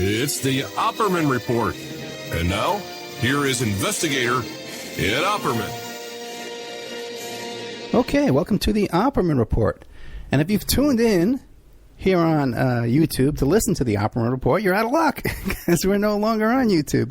It's the Opperman Report. And now, here is investigator Ed Opperman. Okay, welcome to the Opperman Report. And if you've tuned in here on YouTube to listen to the Opperman Report, you're out of luck because we're no longer on YouTube.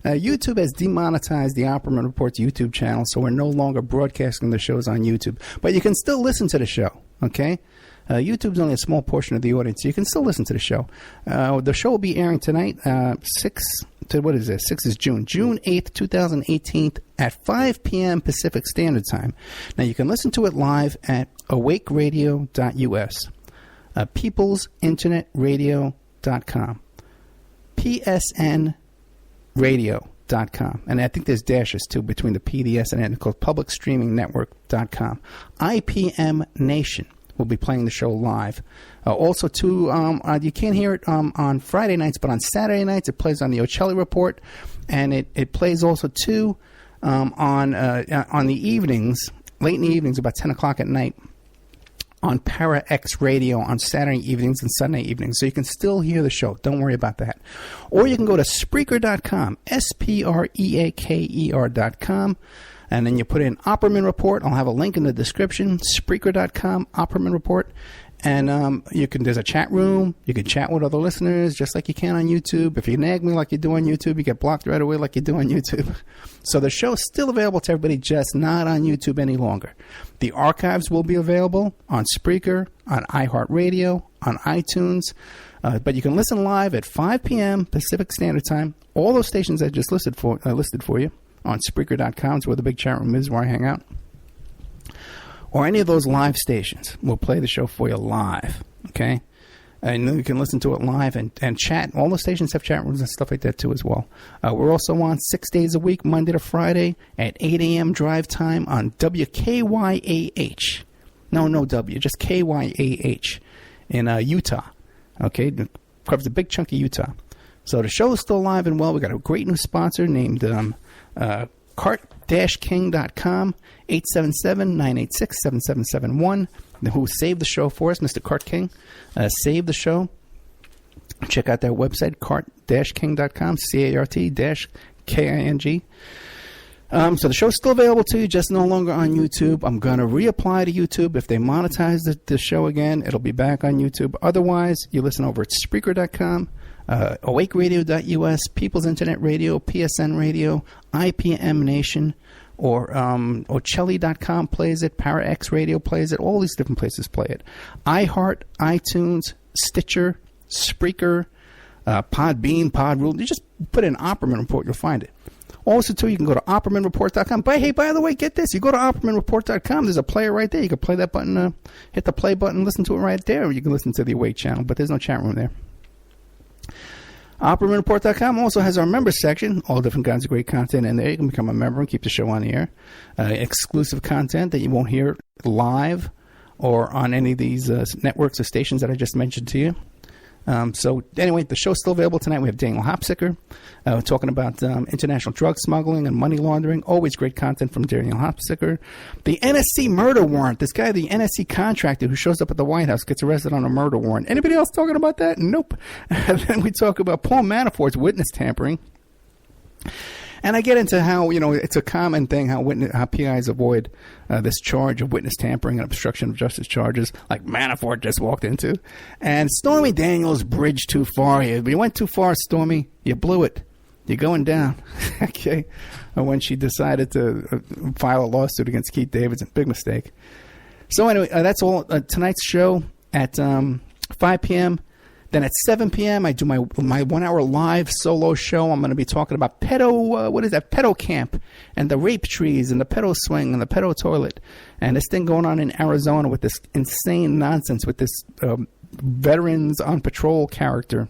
YouTube has demonetized the Opperman Report's YouTube channel, so we're no longer broadcasting the shows on YouTube. But you can still listen to the show, okay? YouTube's only a small portion of the audience, so you can still listen to the show. The show will be airing tonight, 6 is June 8th, 2018, at 5 p.m. Pacific Standard Time. Now, you can listen to it live at awakeradio.us, peoplesinternetradio.com, psnradio.com, and I think there's dashes, too, between the P, the S, and N. It's called publicstreamingnetwork.com. IPM Nation will be playing the show live. Also, too, you can't hear it on Friday nights, but on Saturday nights it plays on the Opperman Report, and it plays also, too, on the evenings, late in the evenings, about 10 o'clock at night, on Para X Radio on Saturday evenings and Sunday evenings. So you can still hear the show. Don't worry about that. Or you can go to Spreaker.com, Spreaker.com, and then you put in Opperman Report. I'll have a link in the description, Spreaker.com, Opperman Report. And there's a chat room. You can chat with other listeners just like you can on YouTube. If you nag me like you do on YouTube, you get blocked right away like you do on YouTube. So the show is still available to everybody, just not on YouTube any longer. The archives will be available on Spreaker, on iHeartRadio, on iTunes. But you can listen live at 5 p.m. Pacific Standard Time. All those stations I just listed for you on Spreaker.com. It's where the big chat room is, where I hang out. Or any of those live stations will play the show for you live, okay? And you can listen to it live and chat. All the stations have chat rooms and stuff like that, too, as well. We're also on 6 days a week, Monday to Friday, at 8 a.m. drive time on WKYAH. No W, just KYAH in Utah, okay? It covers a big chunk of Utah. So the show is still alive and well. We got a great new sponsor named cart-king.com, 877-986-7771, who saved the show for us. Mr. Cart King saved the show. Check out their website, cart-king.com, CART-KING. So the show's still available to you, just no longer on YouTube. I'm going to reapply to YouTube. If they monetize the show again, it'll be back on YouTube. Otherwise, you listen over at Spreaker.com, awakeradio.us, People's Internet Radio, PSN Radio, IPM Nation, or Ochelli.com plays it, Para X Radio plays it, all these different places play it. iHeart, iTunes, Stitcher, Spreaker, Podbean, Podrule. You just put in Opperman Report, you'll find it. Also, too, you can go to OppermanReport.com. But, hey, by the way, get this. You go to OppermanReport.com. There's a player right there. You can play that button, hit the play button, listen to it right there. Or you can listen to the Awake channel, but there's no chat room there. OppermanReport.com also has our members section, all different kinds of great content in there. You can become a member and keep the show on the air. Exclusive content that you won't hear live or on any of these networks or stations that I just mentioned to you. So anyway, the show's still available tonight. We have Daniel Hopsicker talking about international drug smuggling and money laundering. Always great content from Daniel Hopsicker. The NSC murder warrant. This guy, the NSC contractor who shows up at the White House, gets arrested on a murder warrant. Anybody else talking about that? Nope. And then we talk about Paul Manafort's witness tampering. And I get into how, it's a common thing how PIs avoid this charge of witness tampering and obstruction of justice charges like Manafort just walked into. And Stormy Daniels bridged too far here. You went too far, Stormy. You blew it. You're going down. Okay. When she decided to file a lawsuit against Keith Davidson. Big mistake. So anyway, that's all. Tonight's show at 5 p.m. Then at 7 p.m., I do my 1 hour live solo show. I'm going to be talking about pedo camp and the rape trees and the pedo swing and the pedo toilet and this thing going on in Arizona with this insane nonsense with this veterans on patrol character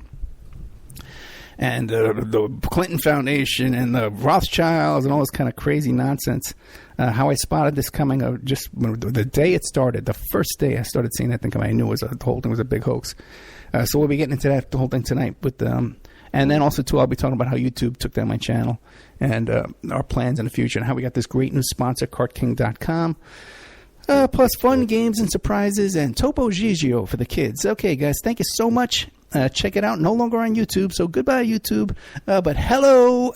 and the Clinton Foundation and the Rothschilds and all this kind of crazy nonsense. How I spotted this coming just the day it started, the first day I started seeing that thing coming, I knew the whole thing was a big hoax. So we'll be getting into the whole thing tonight. And then also, too, I'll be talking about how YouTube took down my channel and our plans in the future and how we got this great new sponsor, CartKing.com. Plus fun games and surprises and Topo Gigio for the kids. Okay, guys, thank you so much. check it out. No longer on YouTube, so goodbye, YouTube. But hello,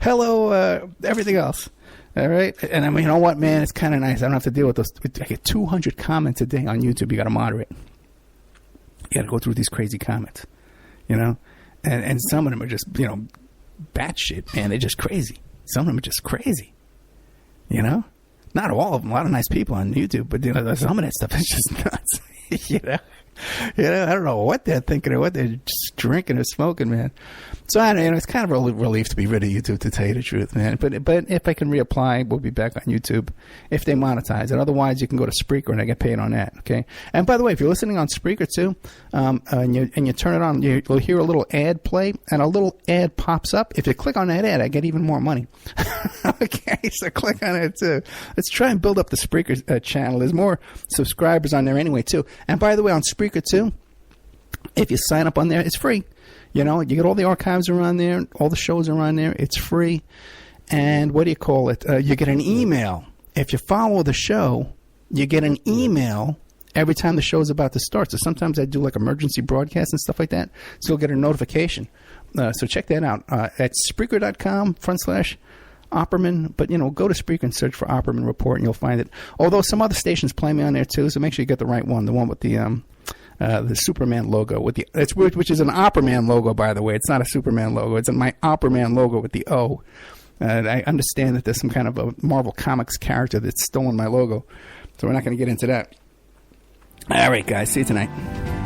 hello, everything else. All right? And I mean, you know what, man? It's kind of nice. I don't have to deal with those. I get 200 comments a day on YouTube. You got to moderate. You got to go through these crazy comments, you know? And some of them are just, you know, batshit, man. They're just crazy. Some of them are just crazy, you know? Not all of them. A lot of nice people on YouTube, but you know, some of that stuff is just nuts, you know? I don't know what they're thinking or what they're just drinking or smoking, man. So I don't know, it's kind of a relief to be rid of YouTube, to tell you the truth, man. But if I can reapply, we'll be back on YouTube if they monetize it. Otherwise, you can go to Spreaker and I get paid on that. Okay. And by the way, if you're listening on Spreaker too, and you turn it on, you'll hear a little ad play, and a little ad pops up. If you click on that ad, I get even more money. Okay, so click on it too. Let's try and build up the Spreaker channel. There's more subscribers on there anyway too. And by the way, on Spreaker too, if you sign up on there, it's free. You know, you get all the archives are on there, all the shows are on there. It's free. And what do you call it? You get an email. If you follow the show, you get an email every time the show is about to start. So sometimes I do like emergency broadcasts and stuff like that. So you'll get a notification. So check that out at Spreaker.com/Opperman. But, you know, go to Spreaker and search for Opperman Report and you'll find it. Although some other stations play me on there too, so make sure you get the right one, the one with the Superman logo with the which is an Opperman logo, by the way. It's not a Superman logo. It's my Opperman logo with the O. I understand that there's some kind of a Marvel Comics character that's stolen my logo, so we're not going to get into that. All right, guys. See you tonight.